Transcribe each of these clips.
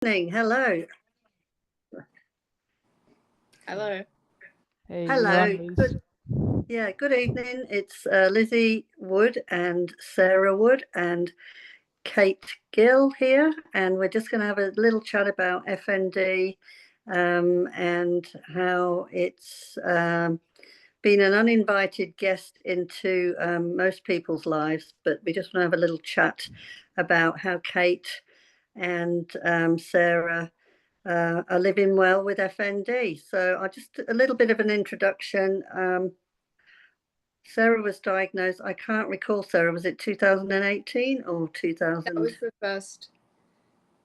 Evening. Hello. Hello. Hey, Hello. Good evening. It's Lizzie Wood and Sarah Wood and Kate Gill here, and we're just going to have a little chat about FND and how it's been an uninvited guest into most people's lives, but we just want to have a little chat about how Kate and Sarah are living well with FND. So I just a little bit of an introduction. Sarah was diagnosed, I can't recall, Sarah, was it 2018 or 2000? That was the first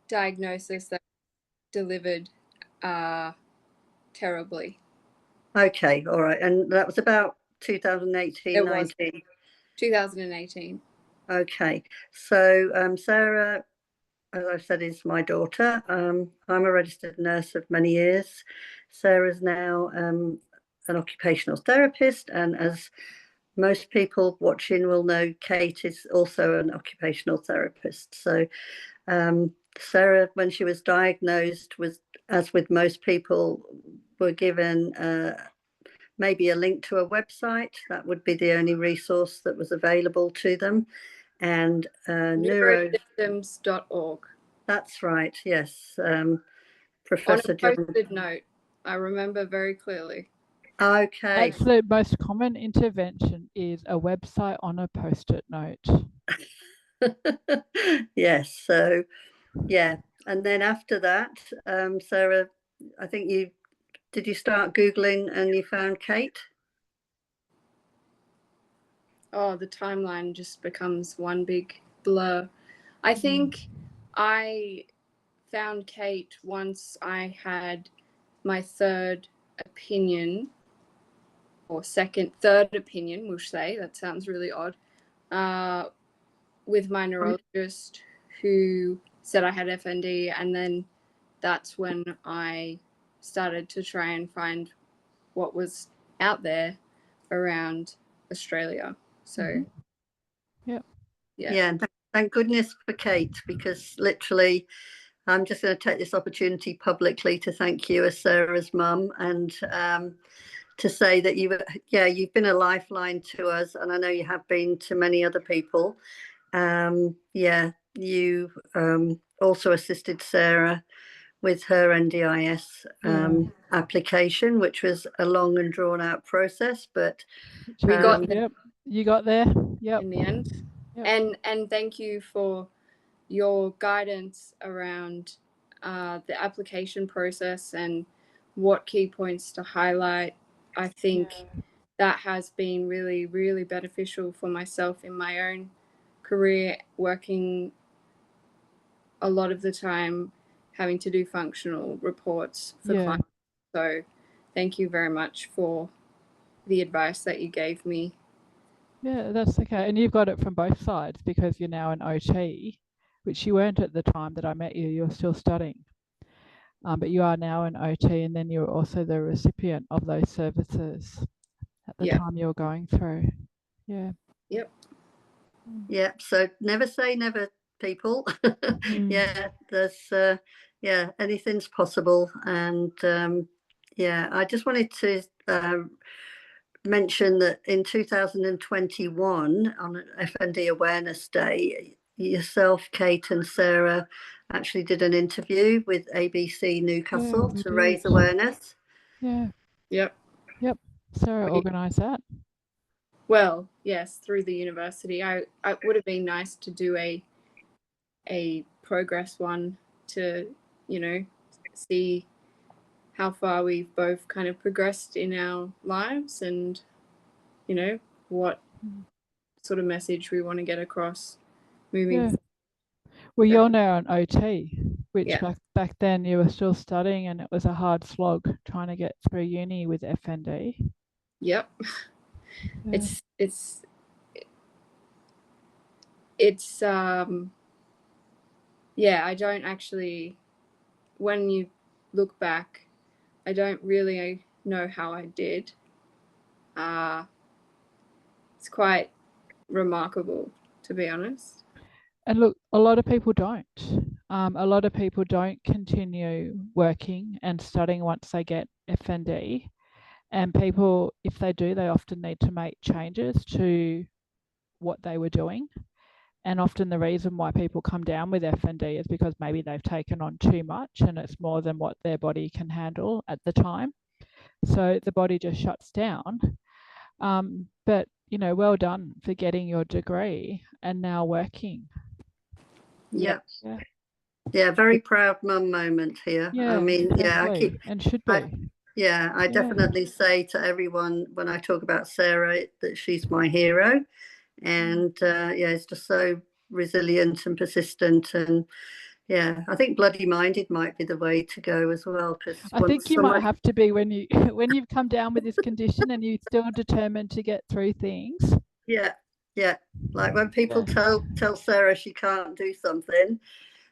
diagnosis that delivered terribly. Okay, all right. And that was about 2018, It was 19? 2018. Okay. So Sarah, as I said, is my daughter. I'm a registered nurse of many years. Sarah's now an occupational therapist, and as most people watching will know, Kate is also an occupational therapist. So Sarah, when she was diagnosed, was, as with most people, were given maybe a link to a website. That would be the only resource that was available to them. And neurosystems.org. That's right, yes. Professor on a post-it note, I remember very clearly. Okay. Absolute most common intervention is a website on a post-it note. Yes, so yeah. And then after that, Sarah, I think did you start Googling and you found Kate? Oh, the timeline just becomes one big blur. I think I found Kate once I had my third opinion, or third opinion, we'll say. That sounds really odd. With my neurologist, who said I had FND, and then that's when I started to try and find what was out there around Australia. So yeah, thank goodness for Kate, because literally I'm just going to take this opportunity publicly to thank you as Sarah's mum, and to say that you've been a lifeline to us, and I know you have been to many other people. You also assisted Sarah with her NDIS application, which was a long and drawn out process, but we got there. You got there. In the end. Yep. And thank you for your guidance around the application process and what key points to highlight. I think that has been really, really beneficial for myself in my own career, working a lot of the time having to do functional reports for clients. So thank you very much for the advice that you gave me. Yeah, that's okay. And you've got it from both sides, because you're now an OT, which you weren't at the time that I met you. You're still studying. But you are now an OT, and then you're also the recipient of those services at the time you're going through. Yeah. Yep. Yeah. So never say never, people. Yeah, there's anything's possible. And I just wanted to mention that in 2021, on FND Awareness Day, yourself, Kate, and Sarah actually did an interview with ABC Newcastle to raise awareness. Yeah. Yep. Sarah organised that. Well, yes, through the university. It would have been nice to do a progress one to, see how far we've both kind of progressed in our lives, and, what sort of message we want to get across moving forward. Well, you're now an OT, which back then you were still studying, and it was a hard slog trying to get through uni with FND. Yep. Yeah. I don't actually, when you look back, I don't really know how I did. It's quite remarkable, to be honest. And look, a lot of people don't. a lot of people don't continue working and studying once they get FND. And people, if they do, they often need to make changes to what they were doing. And often the reason why people come down with FND is because maybe they've taken on too much and it's more than what their body can handle at the time. So the body just shuts down. But, you know, well done for getting your degree and now working. Yeah. Yeah. Yeah, very proud mum moment here. Yeah, I mean, yeah, I keep, and should be. I definitely say to everyone when I talk about Sarah that she's my hero. And yeah, it's just so resilient and persistent. And yeah, I think bloody minded might be the way to go as well. Because I think you might have to be when you when you've come down with this condition and you're still determined to get through things. Yeah, yeah. Like when people tell Sarah she can't do something,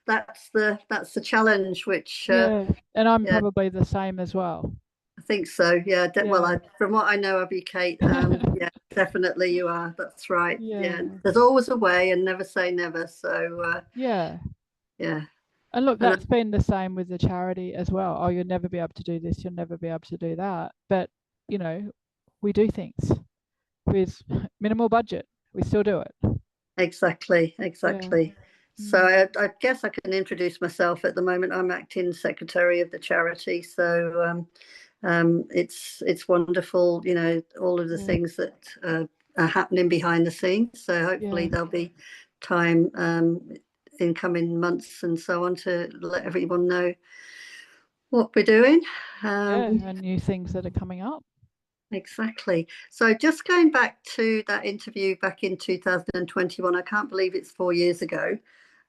that's the challenge. Which and I'm probably the same as well. I think so. Yeah. Well, from what I know of you, Kate, yeah, definitely you are. That's right. Yeah. There's always a way, and never say never. So yeah. And look, that's been the same with the charity as well. Oh, you'll never be able to do this. You'll never be able to do that. But you know, we do things with minimal budget. We still do it. Exactly. So I guess I can introduce myself at the moment. I'm acting secretary of the charity. So it's wonderful, you know, all of the things that are happening behind the scenes. So hopefully there'll be time in coming months and so on to let everyone know what we're doing. And new things that are coming up. Exactly. So just going back to that interview back in 2021, I can't believe it's 4 years ago.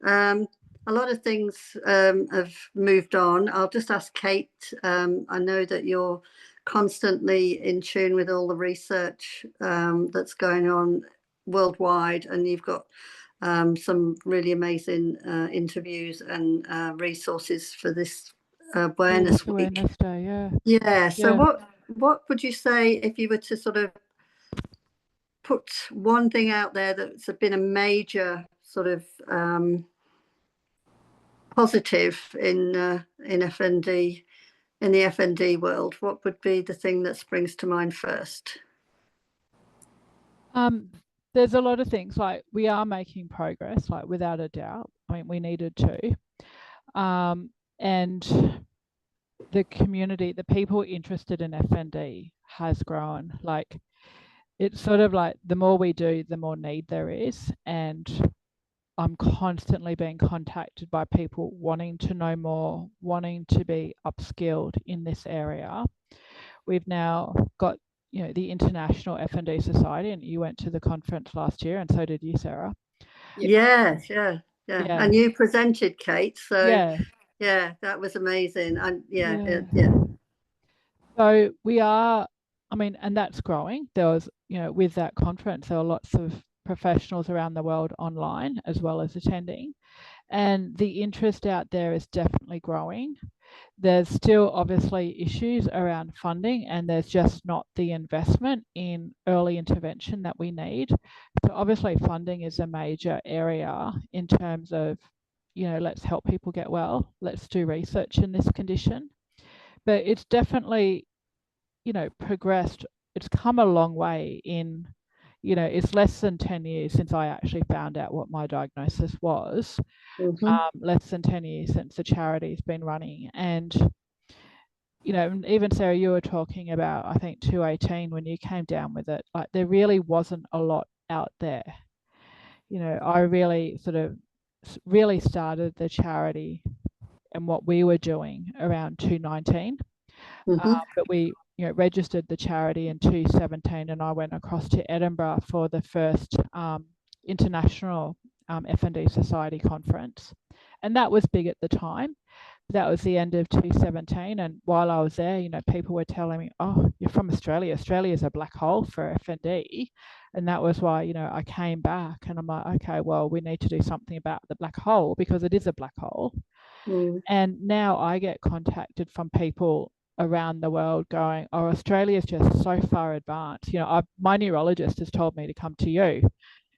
A lot of things have moved on. I'll just ask Kate. I know that you're constantly in tune with all the research that's going on worldwide, and you've got some really amazing interviews and resources for this awareness week. Awareness Day, yeah. So what would you say if you were to sort of put one thing out there that's been a major sort of positive in FND, in the FND world? What would be the thing that springs to mind first? There's a lot of things. Like, we are making progress, like, without a doubt. I mean, we needed to. And the community, the people interested in FND has grown. Like, it's sort of like the more we do, the more need there is. And I'm constantly being contacted by people wanting to know more, wanting to be upskilled in this area. We've now got, you know, the International FND Society, and you went to the conference last year, and so did you, Sarah. Yes, yeah. And you presented, Kate. So yeah, that was amazing. And yeah. So we are, I mean, and that's growing. There was, you know, with that conference, there were lots of professionals around the world online as well as attending. And the interest out there is definitely growing. There's still obviously issues around funding, and there's just not the investment in early intervention that we need. So obviously funding is a major area in terms of, you know, let's help people get well. Let's do research in this condition. But it's definitely, you know, progressed. It's come a long way in, you know, it's less than 10 years since I actually found out what my diagnosis was. Less than 10 years since the charity's been running. And, you know, even Sarah, you were talking about, I think 2018 when you came down with it, like, there really wasn't a lot out there. You know, I really sort of started the charity and what we were doing around 2019. But we, you know, registered the charity in 2017, and I went across to Edinburgh for the first international FND Society conference, and that was big at the time. That was the end of 2017, and while I was there, you know, people were telling me, "Oh, you're from Australia. Australia's a black hole for FND," and that was why, you know, I came back, and I'm like, okay, well, we need to do something about the black hole, because it is a black hole. And now I get contacted from people around the world going, oh, Australia is just so far advanced. You know, my neurologist has told me to come to you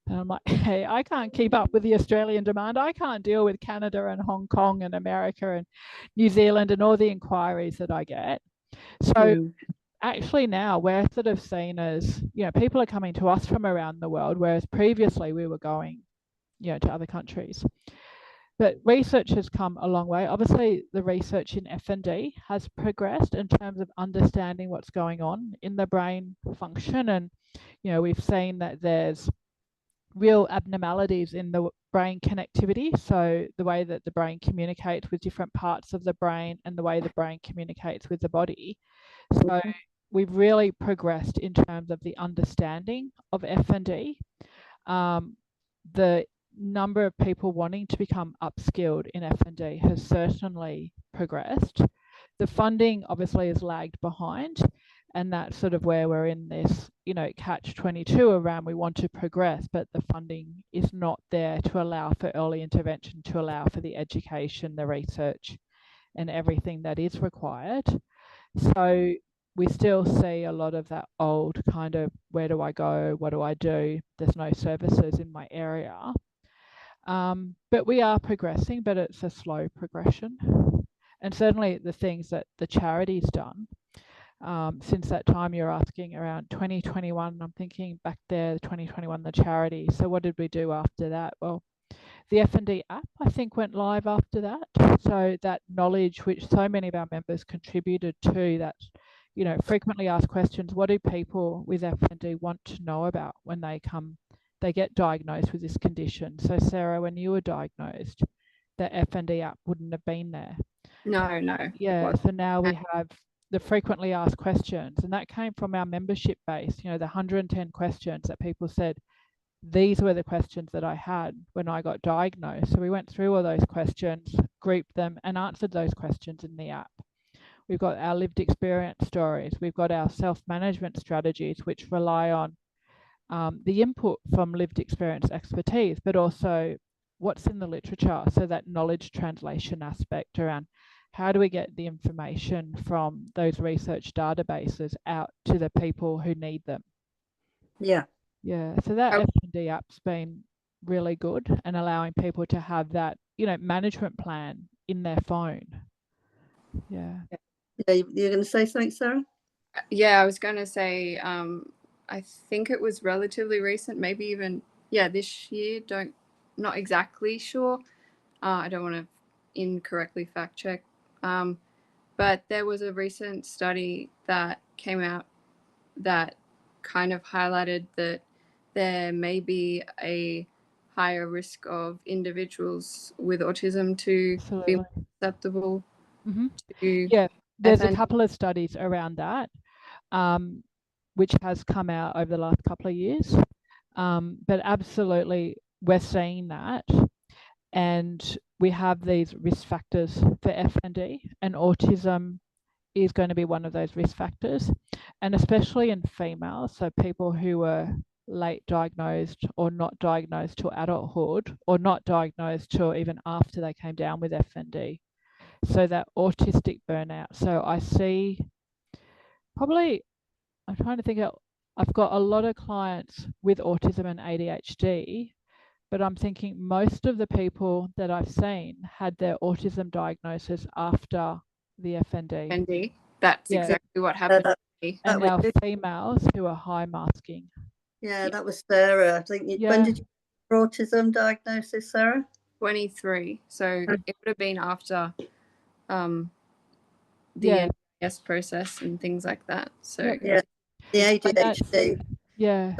And I'm like, hey, I can't keep up with the Australian demand. I can't deal with Canada and Hong Kong and America and New Zealand and all the inquiries that I get. So actually now we're sort of seen as, people are coming to us from around the world, whereas previously we were going, to other countries. But research has come a long way. Obviously, the research in FND has progressed in terms of understanding what's going on in the brain function. And, we've seen that there's real abnormalities in the brain connectivity. So the way that the brain communicates with different parts of the brain and the way the brain communicates with the body. So we've really progressed in terms of the understanding of FND. The number of people wanting to become upskilled in FND has certainly progressed. The funding obviously has lagged behind, and that's sort of where we're in this, catch-22 around we want to progress, but the funding is not there to allow for early intervention, to allow for the education, the research, and everything that is required. So we still see a lot of that old kind of, where do I go? What do I do? There's no services in my area. But we are progressing, but it's a slow progression. And certainly the things that the charity's done, since that time you're asking around 2021, I'm thinking back there, 2021, the charity. So what did we do after that? Well, the FND app, I think, went live after that. So that knowledge, which so many of our members contributed to, that, frequently asked questions, what do people with FND want to know about when they get diagnosed with this condition? So Sarah, when you were diagnosed, the FND app wouldn't have been there. No. Yeah, so now we have the frequently asked questions, and that came from our membership base, the 110 questions that people said, these were the questions that I had when I got diagnosed. So we went through all those questions, grouped them, and answered those questions in the app. We've got our lived experience stories. We've got our self-management strategies, which rely on the input from lived experience expertise, but also what's in the literature. So that knowledge translation aspect around how do we get the information from those research databases out to the people who need them. Yeah. Yeah, so that FND app's been really good, and allowing people to have that, management plan in their phone. Yeah. You're going to say something, Sarah? Yeah, I was going to say, I think it was relatively recent, maybe even, this year, not exactly sure. I don't want to incorrectly fact check. But there was a recent study that came out that kind of highlighted that there may be a higher risk of individuals with autism to be susceptible to. Yeah, there's a couple of studies around that, which has come out over the last couple of years. But absolutely, we're seeing that. And we have these risk factors for FND, and autism is going to be one of those risk factors, and especially in females, so people who were late diagnosed or not diagnosed till adulthood, or not diagnosed till even after they came down with FND. So that autistic burnout. So I see probably, I'm trying to think of, I've got a lot of clients with autism and ADHD, but I'm thinking most of the people that I've seen had their autism diagnosis after the FND. FND. That's exactly what happened to me. And now females who are high masking. Yeah, that was Sarah. I think. When did you get autism diagnosis, Sarah? 23. So it would have been after the NDS process and things like that. So the ADHD. Yeah.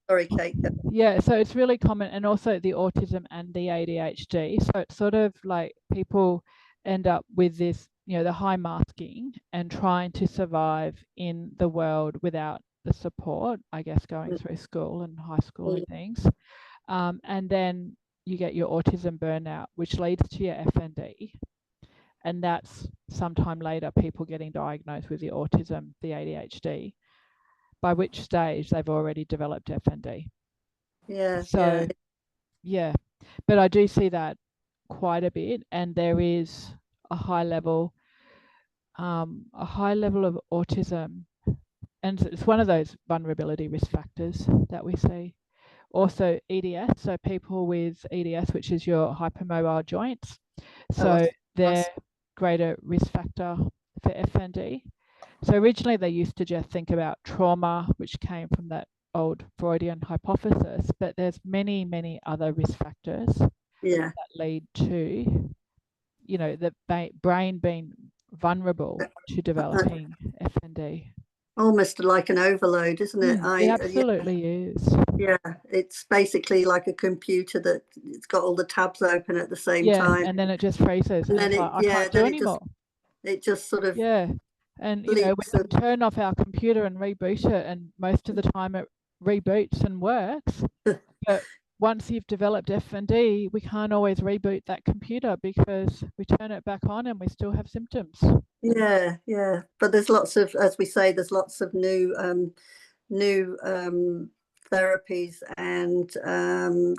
Sorry, Kate. Yeah, so it's really common, and also the autism and the ADHD. So it's sort of like people end up with this, the high masking and trying to survive in the world without the support, I guess, going through school and high school and things. And then you get your autism burnout, which leads to your FND. And that's sometime later people getting diagnosed with the autism, the ADHD, by which stage they've already developed FND. Yeah. So, but I do see that quite a bit, and there is a high level of autism, and it's one of those vulnerability risk factors that we see. Also EDS, so people with EDS, which is your hypermobile joints. So they're greater risk factor for FND. So originally they used to just think about trauma, which came from that old Freudian hypothesis, but there's many, many other risk factors that lead to, you know, the brain being vulnerable to developing FND. Almost like an overload, isn't it? It absolutely is. Yeah, it's basically like a computer that it's got all the tabs open at the same time. And then it just freezes. And then I can't do anymore. It just sort of and you know, we can turn off our computer and reboot it, and most of the time it reboots and works. But once you've developed FND, we can't always reboot that computer because we turn it back on and we still have symptoms. Yeah. But there's lots of, as we say, there's lots of new therapies and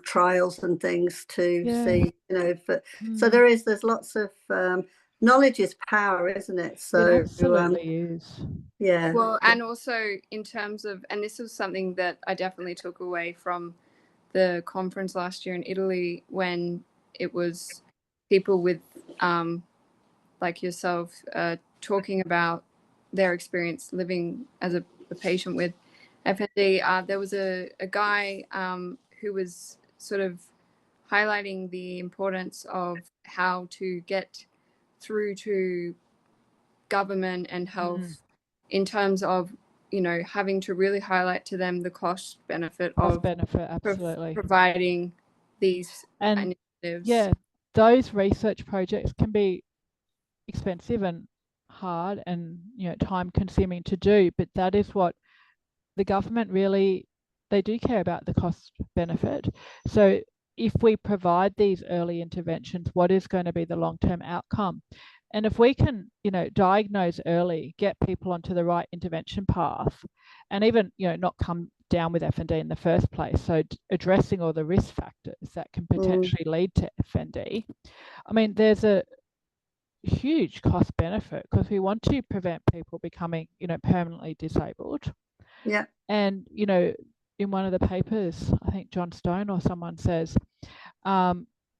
trials and things to see, you know. So there's lots of knowledge is power, isn't it? So it absolutely is. Yeah. Well, and also in terms of, and this was something that I definitely took away from the conference last year in Italy, when it was people with like yourself talking about their experience living as a patient with FND. There was a guy who was sort of highlighting the importance of how to get through to government and health in terms of, you know, having to really highlight to them the cost benefit of absolutely providing these initiatives. Yeah, those research projects can be expensive and hard and, you know, time consuming to do, but that is what the government really, they do care about, the cost benefit. So if we provide these early interventions, what is going to be the long-term outcome? And if we can, you know, diagnose early, get people onto the right intervention path, and even, you know, not come down with FND in the first place, so addressing all the risk factors that can potentially lead to FND. I mean, there's a huge cost benefit because we want to prevent people becoming, you know, permanently disabled. Yeah. And, you know, in one of the papers, I think John Stone or someone says,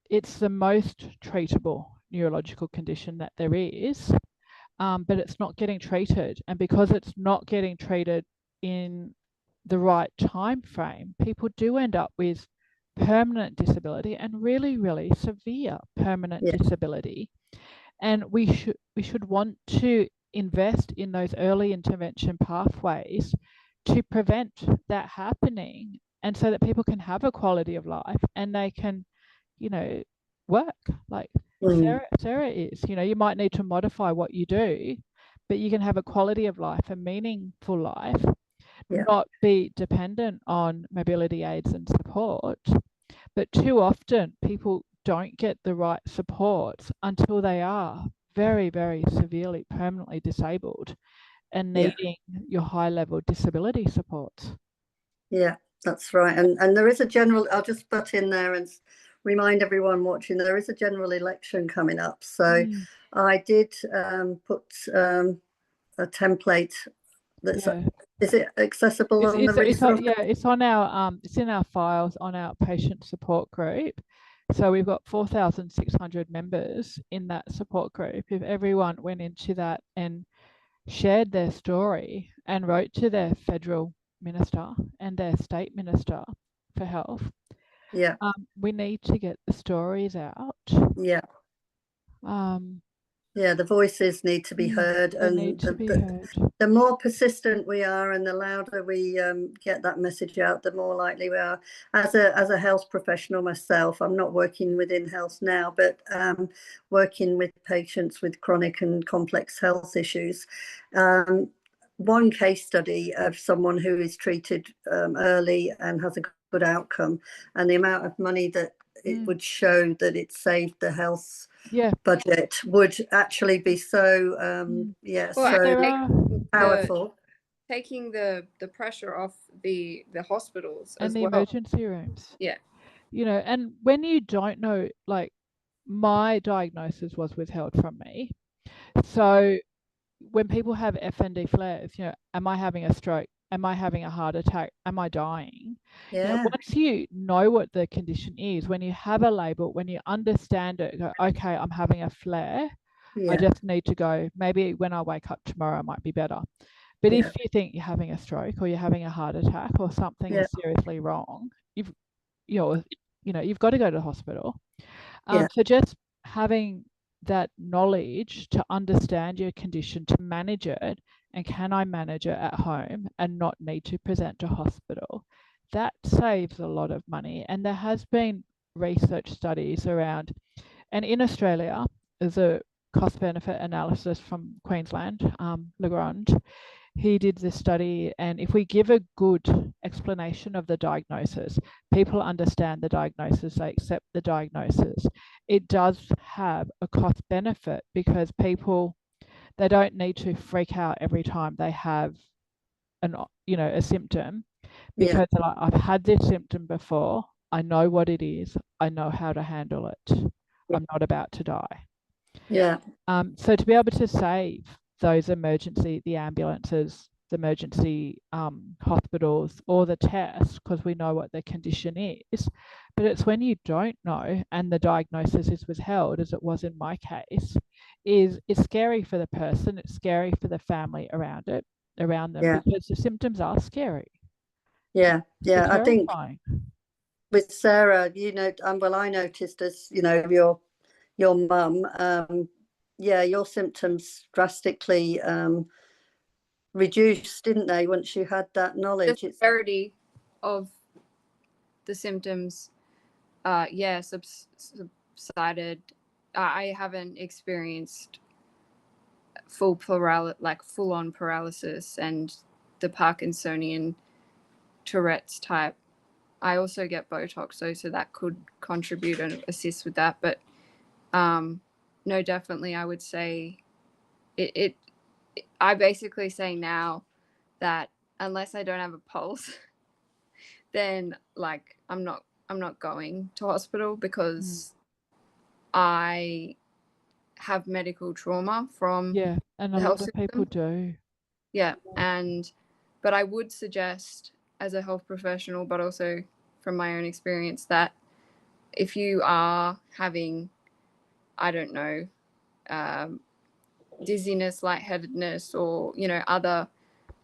it's the most treatable neurological condition that there is, but it's not getting treated. And because it's not getting treated in the right time frame, people do end up with permanent disability and really, really severe permanent disability. And we should want to invest in those early intervention pathways to prevent that happening, and so that people can have a quality of life and they can, you know, work like Sarah is. You know, you might need to modify what you do, but you can have a quality of life, a meaningful life, not be dependent on mobility aids and support. But too often people don't get the right supports until they are very, very severely permanently disabled and needing your high level disability supports. Yeah, that's right. And there is a general, I'll just butt in there and remind everyone watching, there is a general election coming up. So I did put a template that's is it accessible on the resource? It's on our it's in our files on our patient support group. So we've got 4,600 members in that support group. If everyone went into that and shared their story and wrote to their federal minister and their state minister for health, we need to get the stories out. The voices need to be heard, and the more persistent we are and the louder we get that message out, the more likely we are. As a health professional myself, I'm not working within health now, but working with patients with chronic and complex health issues. One case study of someone who is treated early and has a good outcome, and the amount of money that it would show that it saved the health budget would actually be so powerful. Taking the pressure off the hospitals and as the well. Emergency rooms. Yeah. You know, and when you don't know, like my diagnosis was withheld from me. So when people have FND flares, you know, am I having a stroke? am I having a heart attack? Am I dying? Yeah. Once you know what the condition is, when you have a label, when you understand it, go, okay, I'm having a flare. I just need to go. Maybe when I wake up tomorrow, I might be better. But if you think you're having a stroke or you're having a heart attack or something is seriously wrong, you've got to go to the hospital. So just having that knowledge to understand your condition, to manage it, and can I manage it at home and not need to present to hospital, that saves a lot of money. And there has been research studies around, and in Australia, there's a cost benefit analysis from Queensland, Legrand. He did this study, and if we give a good explanation of the diagnosis, people understand the diagnosis, they accept the diagnosis, it does have a cost benefit because people, they don't need to freak out every time they have a symptom, because they're like, I've had this symptom before, I know what it is, I know how to handle it, I'm not about to die. So to be able to save those the ambulances, the emergency hospitals, or the tests, because we know what the condition is, but it's when you don't know and the diagnosis is withheld, as it was in my case, it's scary for the person, it's scary for the family around them, because the symptoms are scary. I think with Sarah, well, I noticed, as your mum, your symptoms drastically reduced, didn't they, once you had that knowledge? The severity of the symptoms subsided. I haven't experienced full-on paralysis and the Parkinsonian Tourette's type. I also get Botox, so that could contribute and assist with that. But no, definitely, I would say I basically say now that unless I don't have a pulse, then I'm not going to hospital, because I have medical trauma from and a lot of people do. But I would suggest, as a health professional, but also from my own experience, that if you are having, I don't know, dizziness, lightheadedness, or other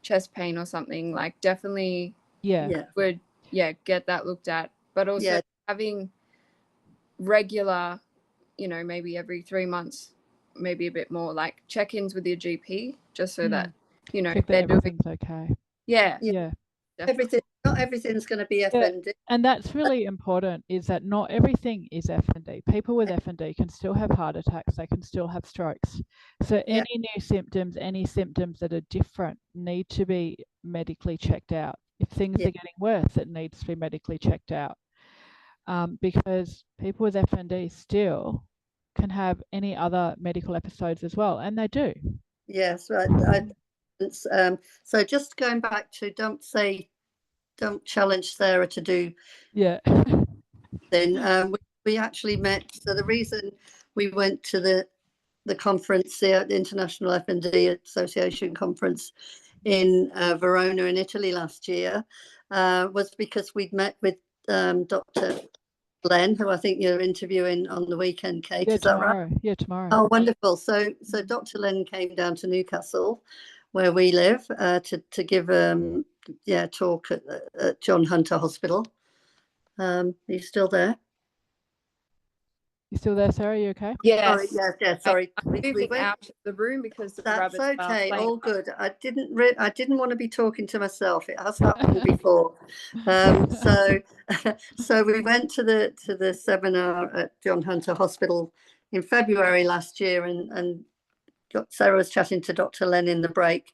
chest pain or something, definitely would get that looked at. But also having regular, maybe every 3 months, maybe a bit more, check-ins with your GP, just so that check that everything's okay. Not everything's going to be FND. And that's really important, is that not everything is FND. People with FND can still have heart attacks, they can still have strokes. So any new symptoms, any symptoms that are different, need to be medically checked out. If things are getting worse, it needs to be medically checked out. Because people with FND still can have any other medical episodes as well, and they do. Yes, right. So just going back to don't challenge Sarah to do. Then we actually met. So the reason we went to the conference, the International FND Association conference in Verona in Italy last year, was because we'd met with Dr. Len, who I think you're interviewing on the weekend, Kate. Is that right? Yeah, tomorrow. Oh, wonderful. So Dr. Len came down to Newcastle, where we live, to give talk at John Hunter Hospital. Are you still there? You still there, Sarah? Are you okay? Yes. Sorry. I'm moving out of the room because the that's okay. All good. I didn't want to be talking to myself. It has happened before. So we went to the seminar at John Hunter Hospital in February last year, and Sarah was chatting to Dr. Len in the break,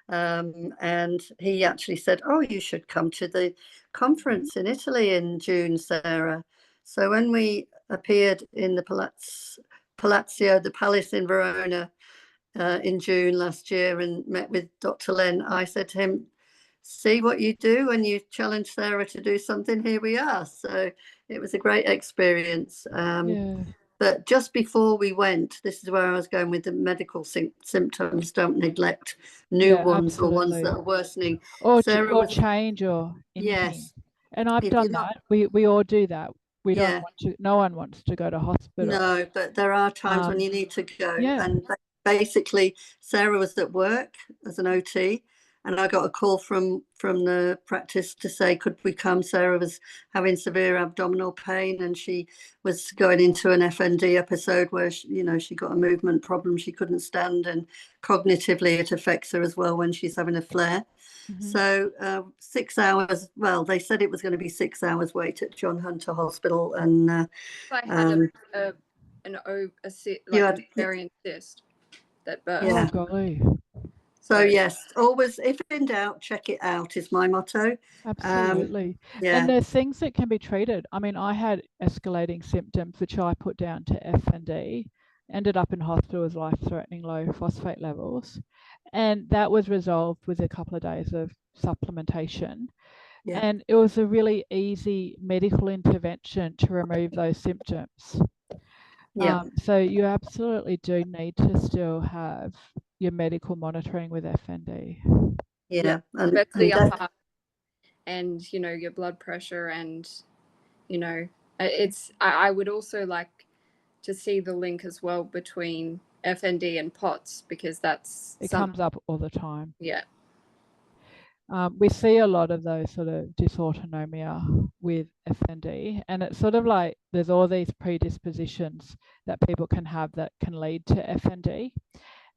and he actually said, "Oh, you should come to the conference in Italy in June, Sarah." So when we appeared in the Palazzo, the Palace in Verona, in June last year, and met with Dr. Len, I said to him, "See what you do when you challenge Sarah to do something. Here we are." So it was a great experience. But just before we went, this is where I was going with the medical symptoms. Don't neglect new ones or ones that are worsening. Or Sarah was, change or anything. yes. And I've If done you're not- that. We all do that. We don't Yeah. want to, no one wants to go to hospital. No, but there are times when you need to go. Yeah. And basically, Sarah was at work as an OT, and I got a call from the practice to say, could we come? Sarah was having severe abdominal pain, and she was going into an FND episode where she got a movement problem. She couldn't stand, and cognitively it affects her as well when she's having a flare. So 6 hours. Well, they said it was going to be 6 hours wait at John Hunter Hospital, and I had an ovarian cyst that burst. Yeah. Oh, golly. So yes, always, if in doubt, check it out is my motto. Absolutely. Yeah. And there's things that can be treated. I mean, I had escalating symptoms, which I put down to FND, ended up in hospital with life-threatening low phosphate levels. And that was resolved with a couple of days of supplementation. Yeah. And it was a really easy medical intervention to remove those symptoms. Yeah. So you absolutely do need to still have your medical monitoring with FND. Yeah. Especially your heart and, your blood pressure, and, I would also like to see the link as well between FND and POTS, because it comes up all the time. Yeah. We see a lot of those sort of dysautonomia with FND, and it's sort of like there's all these predispositions that people can have that can lead to FND,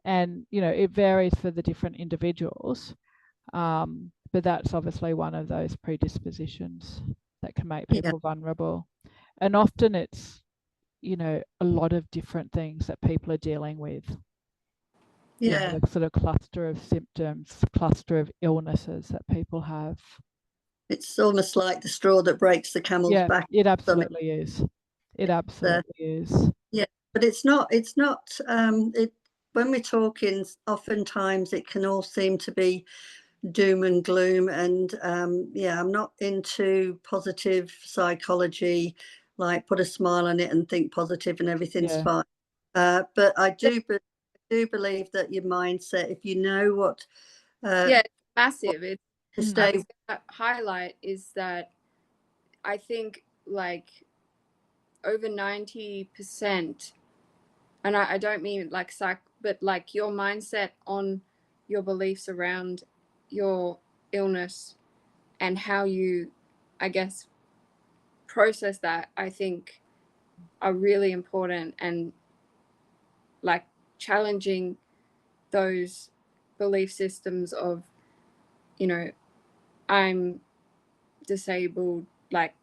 and it varies for the different individuals, but that's obviously one of those predispositions that can make people vulnerable. And often it's a lot of different things that people are dealing with. The sort of cluster of symptoms, cluster of illnesses that people have. It's almost like the straw that breaks the camel's back. It absolutely is. It absolutely is. Yeah, but it's not when we're talking, oftentimes it can all seem to be doom and gloom, and I'm not into positive psychology, like put a smile on it and think positive and everything's fine. But I do believe that your mindset, if you know what it's massive. It's stay highlight is that I think like over 90%, and I don't mean like but like your mindset on your beliefs around your illness and how you, I guess, process that, I think are really important, and like challenging those belief systems of, I'm disabled. Like,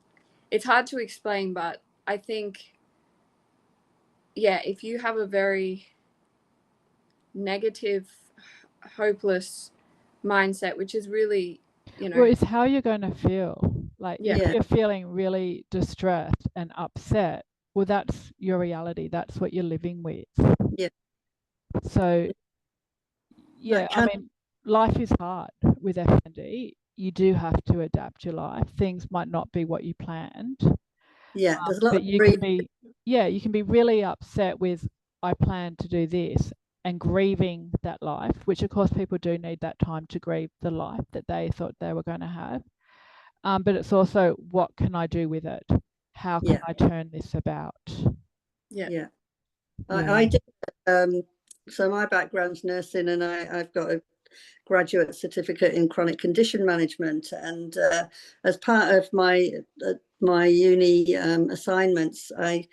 it's hard to explain, but I think, if you have a very negative, hopeless mindset, which is really, well, it's how you're going to feel. Like if you're feeling really distressed and upset, well, that's your reality. That's what you're living with. Yeah. So I mean, life is hard with FND. You do have to adapt your life. Things might not be what you planned. Yeah, there's a lot but you can be really upset with, I plan to do this, and grieving that life, which of course people do need that time to grieve the life that they thought they were going to have. But it's also, what can I do with it? How can I turn this about? I did. So my background's nursing, and I've got a graduate certificate in chronic condition management, and as part of my uni assignments, I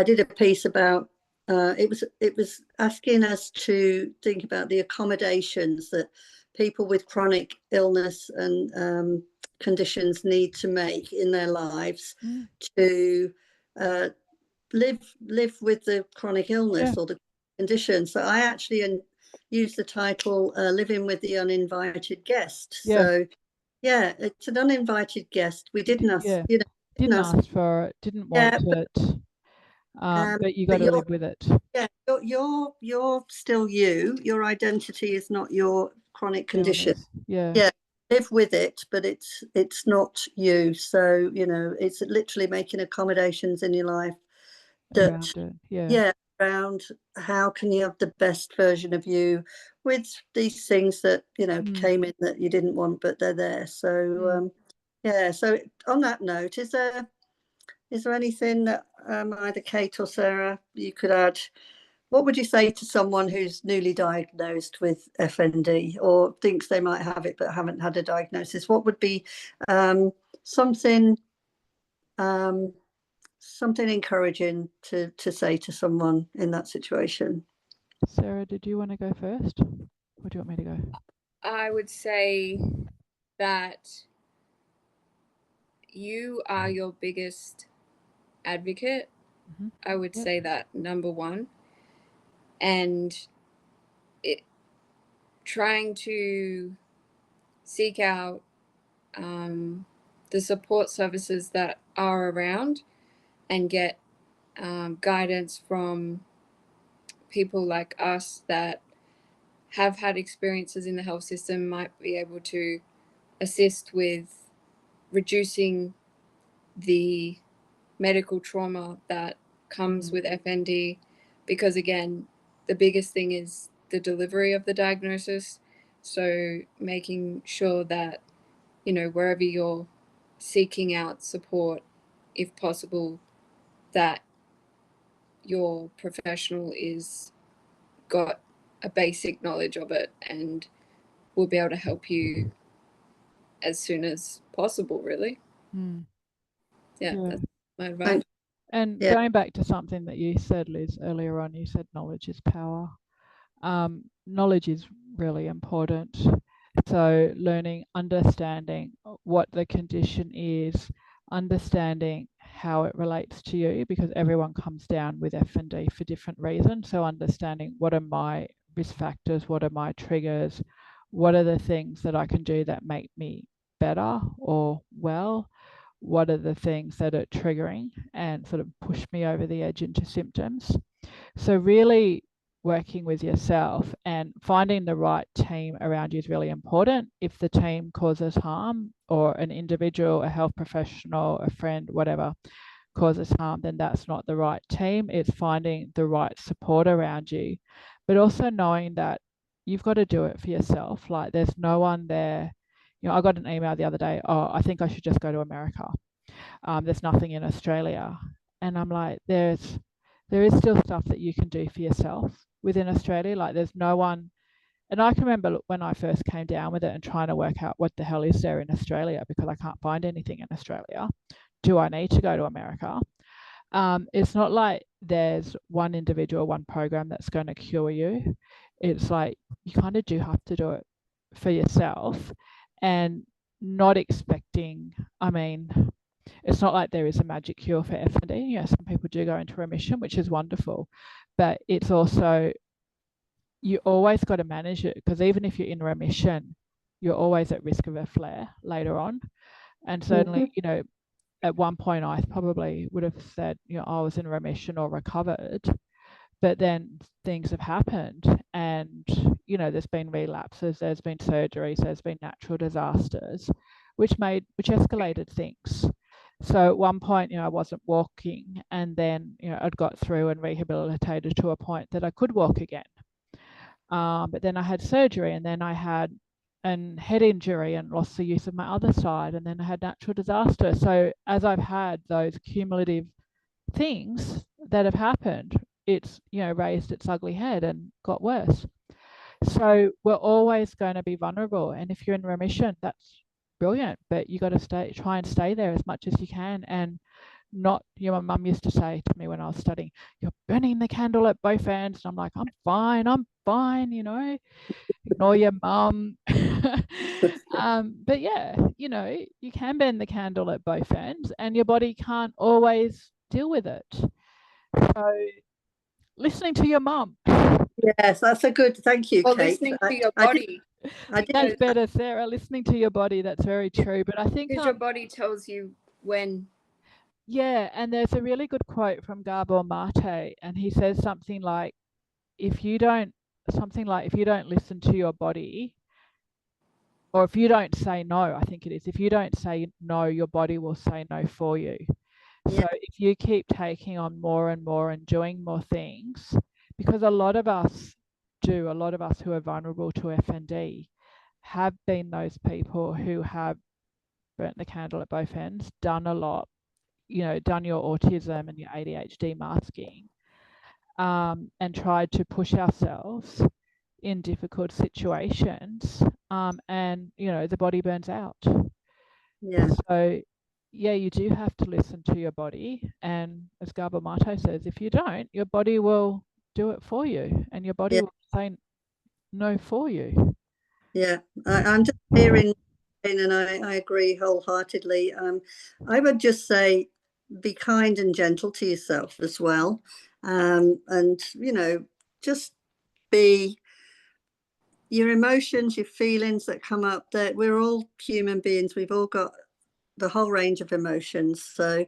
did a piece about it was asking us to think about the accommodations that people with chronic illness and conditions need to make in their lives to live with the chronic illness or the condition. So I actually use the title "Living with the Uninvited Guest." So it's an uninvited guest. We didn't ask, didn't ask for it, didn't want it, but you got to live with it. Yeah, you're still you. Your identity is not your chronic condition. Yeah. Live with it, but it's not you. So it's literally making accommodations in your life around it. Yeah, around how can you have the best version of you with these things that, you know, came in that you didn't want, but they're there. So yeah, so on that note, is there anything that either Kate or Sarah you could add? What would you say to someone who's newly diagnosed with FND or thinks they might have it but haven't had a diagnosis? What would be something something encouraging to say to someone in that situation? Sarah, did you want to go first, or do you want me to go? I would say that you are your biggest advocate. I would say that, number one. And trying to seek out the support services that are around and get guidance from people like us that have had experiences in the health system might be able to assist with reducing the medical trauma that comes with FND, because again, the biggest thing is the delivery of the diagnosis. So making sure that, you know, wherever you're seeking out support, if possible, that your professional is got a basic knowledge of it and will be able to help you as soon as possible, really. Yeah, that's my advice. And going back to something that you said, Liz, earlier on, you said knowledge is power. Knowledge is really important. So learning, understanding what the condition is, understanding how it relates to you, because everyone comes down with FND for different reasons. So understanding what are my risk factors, what are my triggers, what are the things that I can do that make me better or well, what are the things that are triggering and sort of push me over the edge into symptoms. So really working with yourself and finding the right team around you is really important. If the team causes harm, or an individual, a health professional, a friend, whatever, causes harm, then that's not the right team. It's finding the right support around you, but also knowing that you've got to do it for yourself. Like there's no one there. You know, I got an email the other day, oh, I think I should just go to America. There's nothing in Australia. And I'm like, there is still stuff that you can do for yourself within Australia. Like there's no one. And I can remember when I first came down with it and trying to work out what the hell is there in Australia, because I can't find anything in Australia. Do I need to go to America? It's not like there's one individual, one program that's going to cure you. It's like you kind of do have to do it for yourself, and not expecting, I mean, it's not like there is a magic cure for FND. You know, some people do go into remission, which is wonderful, but it's also, you always got to manage it, because even if you're in remission, you're always at risk of a flare later on. And certainly, you know, at one point I probably would have said, you know, I was in remission or recovered, but then things have happened, and, you know, there's been relapses, there's been surgeries, there's been natural disasters, which escalated things. So at one point, you know, I wasn't walking, and then, you know, I'd got through and rehabilitated to a point that I could walk again. But then I had surgery, and then I had a head injury and lost the use of my other side, and then I had natural disaster. So as I've had those cumulative things that have happened, it's, you know, raised its ugly head and got worse. So we're always going to be vulnerable, and if you're in remission, that's brilliant, but you got to try and stay there as much as you can. And not, you know, my mum used to say to me when I was studying, you're burning the candle at both ends. And I'm like, I'm fine, you know, ignore your mum. But yeah, you know, you can burn the candle at both ends, and your body can't always deal with it. So listening to your mum. Yes, that's a good, thank you, or Kate. listening to your body. That's better, Sarah. Listening to your body, that's very true. But I think because your body tells you when. Yeah, and there's a really good quote from Gabor Mate, and he says something like, if you don't listen to your body, or if you don't say no, I think it is, if you don't say no, your body will say no for you. So if you keep taking on more and more and doing more things, because a lot of us who are vulnerable to FND have been those people who have burnt the candle at both ends, done a lot, done your autism and your ADHD masking, and tried to push ourselves in difficult situations, and the body burns out. So you do have to listen to your body, and as Gabor Maté says, if you don't, your body will do it for you, and your body will say no for you. I'm just hearing, and I agree wholeheartedly. I would just say be kind and gentle to yourself as well, and just be your emotions, your feelings that come up, that we're all human beings. We've all got the whole range of emotions. So,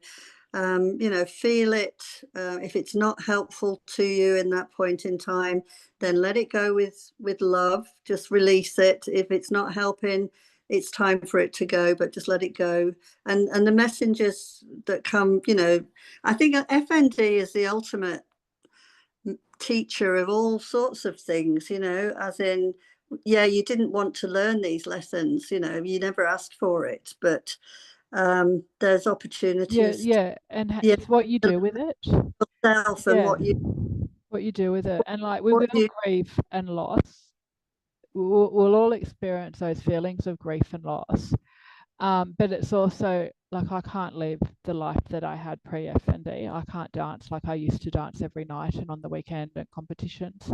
feel it. If it's not helpful to you in that point in time, then let it go with love. Just release it. If it's not helping, it's time for it to go, but just let it go. And the messengers that come, I think FND is the ultimate teacher of all sorts of things, as in, you didn't want to learn these lessons, you never asked for it, but there's opportunities. And it's what you do with it Yourself and what you do with it. And like we will grieve and loss. We'll all experience those feelings of grief and loss, but it's also like I can't live the life that I had pre-FND. I can't dance like I used to dance every night and on the weekend at competitions,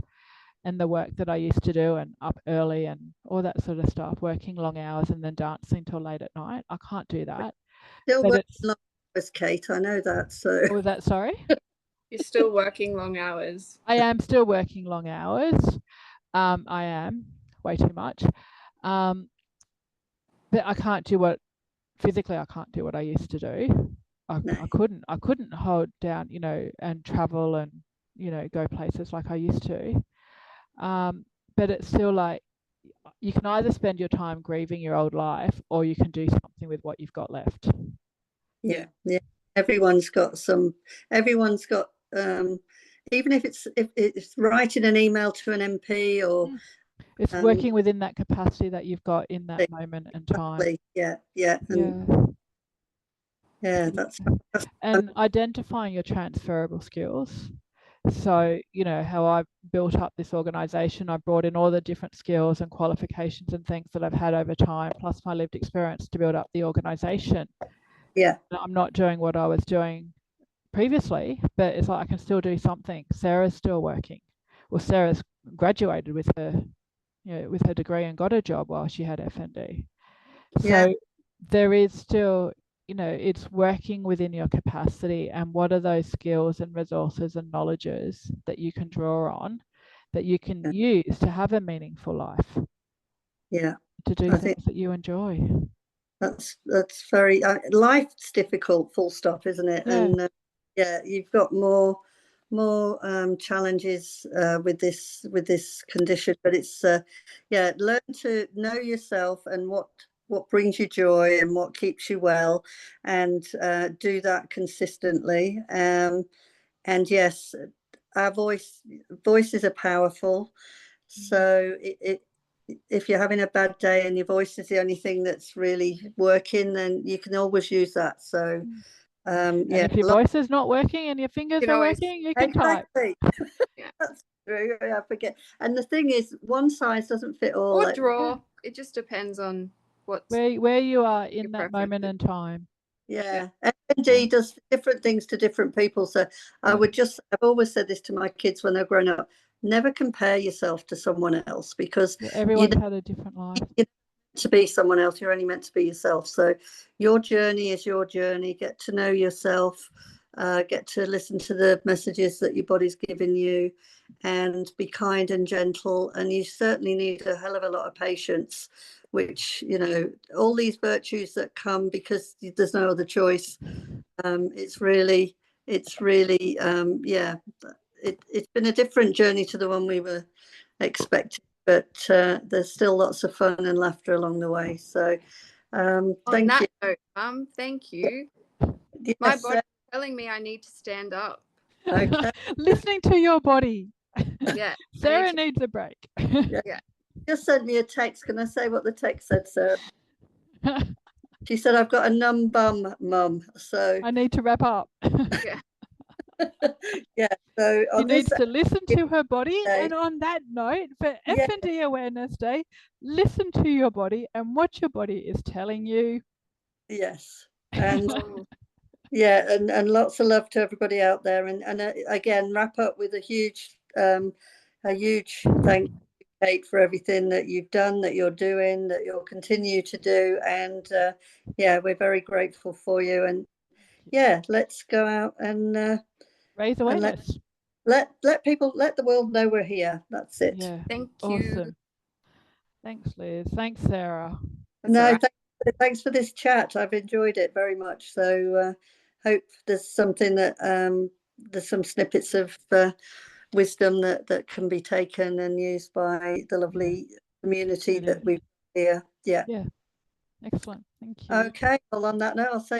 and the work that I used to do and up early and all that sort of stuff, working long hours and then dancing till late at night. I can't do that. Still working long hours, Kate. I know that. So what was that? Sorry? You're still working long hours. I am still working long hours. I am way too much. But I can't do what physically I can't do what I used to do. I couldn't hold down, and travel and, go places like I used to. But it's still like you can either spend your time grieving your old life or you can do something with what you've got left. Yeah. Everyone's got even if it's writing an email to an MP or it's working within that capacity that you've got in that moment and time. That's and identifying your transferable skills. So, how I built up this organization, I brought in all the different skills and qualifications and things that I've had over time, plus my lived experience to build up the organization. I'm not doing what I was doing previously, but it's like I can still do something. Sarah's still working. Well, Sarah's graduated with her degree and got a job while she had FND. So there is still, it's working within your capacity, and what are those skills and resources and knowledges that you can draw on that you can use to have a meaningful life, to do things that you enjoy. That's very life's difficult, full stop, isn't it? And you've got more challenges with this condition, but it's learn to know yourself and what brings you joy and what keeps you well, and do that consistently. And yes, our voices are powerful. So if you're having a bad day and your voice is the only thing that's really working, then you can always use that. So and if your voice is not working and your fingers are working, you can type. That's true. I forget. And the thing is, one size doesn't fit all. Or draw. It just depends on where you are in that moment in time. FND does different things to different people. So I've always said this to my kids when they're growing up: never compare yourself to someone else, because everyone's had a different life. You're meant to be someone else. You're only meant to be yourself. So your journey is your journey. Get to know yourself. Get to listen to the messages that your body's giving you, and be kind and gentle. And you certainly need a hell of a lot of patience, which, all these virtues that come because there's no other choice. It's really it's been a different journey to the one we were expecting, but there's still lots of fun and laughter along the way. So thank you. Note, thank you. Yes, My body telling me I need to stand up. Okay. Listening to your body. Yeah. Sarah needs a break. Yeah. Just sent me a text. Can I say what the text said, Sarah? She said, I've got a numb bum, Mum. So I need to wrap up. Yeah. yeah. So She on this needs to listen to her body. day, And on that note, for Yeah. FND Awareness Day, listen to your body and what your body is telling you. yes. And Oh, yeah, and lots of love to everybody out there. And again, wrap up with a huge thank you, Kate, for everything that you've done, that you're doing, that you'll continue to do. And yeah, we're very grateful for you. And yeah, let's go out and Raise awareness. let people, let the world know we're here. That's it. Yeah. thank Awesome. you. Thanks, Liz. Thanks, Sarah. That's No, all right. thanks for this chat. I've enjoyed it very much. So hope there's something that there's some snippets of wisdom that can be taken and used by the lovely community that we've here. Yeah. Yeah. Excellent. Thank you. Okay. Well, on that note, I'll say